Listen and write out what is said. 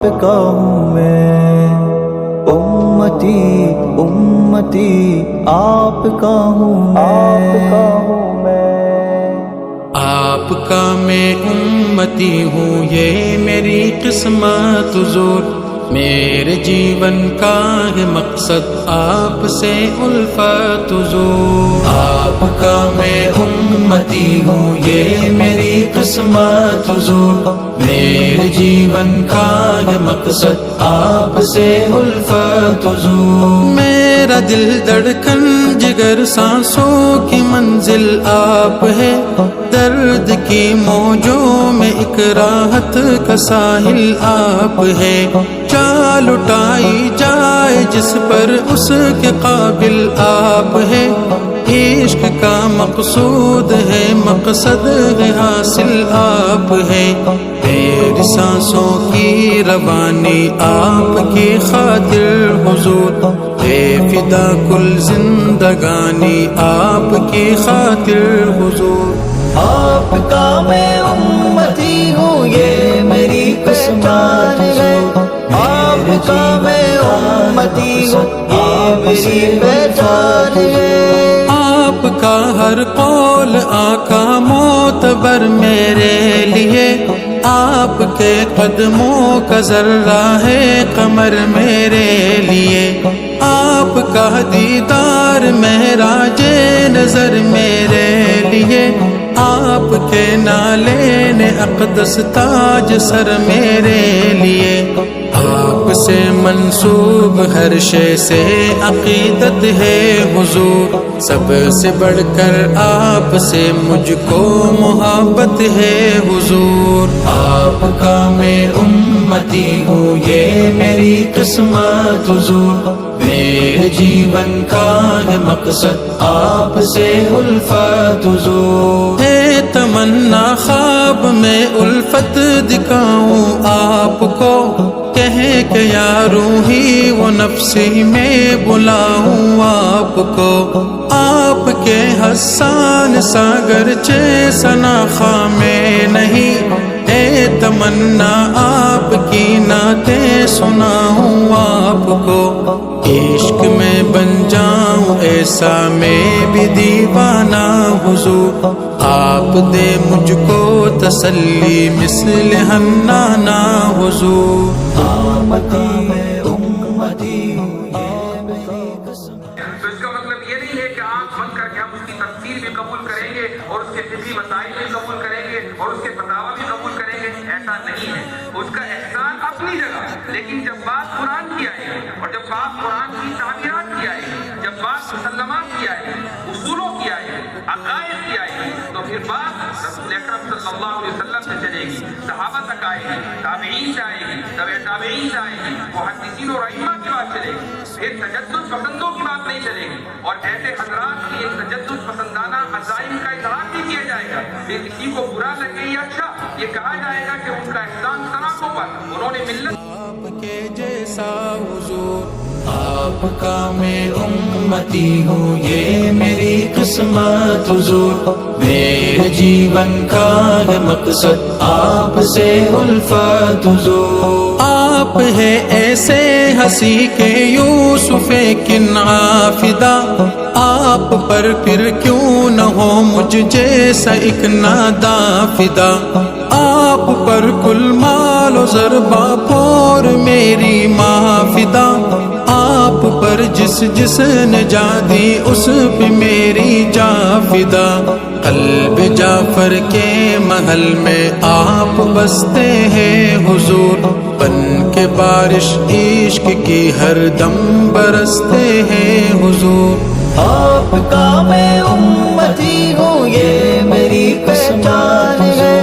کا ہوں میں، امتی امتی آپ کا ہوں میں، آپ کا میں امتی ہوں، یہ میری قسمت حضور۔ میرے جیون کا ہے مقصد آپ سے الفت حضور۔ آپ کا میں امتی ہوں، یہ میری قسمت حضور۔ میرے جیون کا ہے مقصد آپ سے الفت حضور۔ میرا دل دھڑکن جگر سانسوں کی منزل آپ ہے، درد کی موجوں میں ایک راحت کا ساحل آپ ہے۔ چال اٹھائی جائے جس پر اس کے قابل آپ ہے، عشق کا مقصود ہے مقصد ہے حاصل آپ ہے۔ میری سانسوں کی روانی آپ کی خاطر حضور، بے فدا کل زندگانی آپ کی خاطر حضور۔ آپ کا میں امتی ہوں، یہ میری قسمت ہے۔ آپ کا میں امتی ہوں، یہ میری پہچان ہے۔ آپ کا ہر قول آقا معتبر میرے لیے، آپ کے قدموں کا ذرہ ہے قمر میرے لیے۔ آپ کا دیدار معراج نظر میرے لیے، آپ کے نالین اقدس تاج سر میرے لیے۔ آپ سے منسوب ہر شے سے عقیدت ہے حضور، سب سے بڑھ کر آپ سے مجھ کو محبت ہے حضور۔ آپ کا میں امتی ہوں، یہ میری قسمت حضور۔ میرے جیون کا ہے مقصد آپ سے الفت حضور۔ ہے تمنا خواب میں الفت دکھاؤں آپ کو، کہے کہ یا روحی وہ نفسی میں بلاؤں آپ کو۔ آپ کے حسان ساگر چے سناخا میں نہیں، اے تمنا آپ کی نعتیں سناؤں آپ کو۔ عشق میں بن جاؤں ایسا میں بھی دیوانہ حضور، آپ دے مجھ کو تسلی مثل حنانہ حضور۔ امتی امتی یہ میری قسمت۔ تو اس کا مطلب یہ نہیں ہے کہ آنکھ بند کر کے ہم اس کی تفسیر بھی قبول کریں گے اور اس کے فقہی مسائل بھی قبول کریں گے اور اس کے فتاوی بھی قبول کریں گے، ایسا نہیں ہے۔ اس کا احسان اپنی جگہ، لیکن جب بات قرآن کی آئے اور جب بات قرآن کی تعبیرات کی آئے، جب بات مسلمات کی آئے، اصولوں کی آئے، عقائد کی آئے، تو پھر بات رسول اکرم صلی اللہ علیہ وسلم سے چلے گی، صحابہ تک آئے گی، تابعین سے آئے گی، تبع تابعین سے آئے گی، محدثین اور ائمہ کی بات چلے گی۔ پھر تجدد پسندوں کی بات نہیں چلے گی، اور ایسے حضرات کی ان تجدد پسندانہ عزائم کا اظہار بھی کیا جائے گا۔ پھر کسی کو برا لگے یا اچھا، یہ کہا جائے گا کہ ان کا احسان سراخوں پر انہوں نے ملت آپ کے جیسا حضور۔ آپ کا میں امتی ہوں، یہ میری قسمت حضور۔ میرے جیون کا ہے مقصد آپ سے الفت حضور۔ آپ ہے ایسے ہنسی کہ یوسف کنعان فدا، آپ پر پھر کیوں نہ ہو مجھ جیسا ایک نادا فدا۔ آپ پر کل مال و زر باپور میری ماں فدا، آپ پر جس نے جا دی اس پہ میری جا فدا۔ قلب جعفر کے محل میں آپ بستے ہیں حضور، بن کے بارش عشق کی ہر دم برستے ہیں حضور۔ آپ کا میں امتی ہوں، یہ میری پہچان ہے۔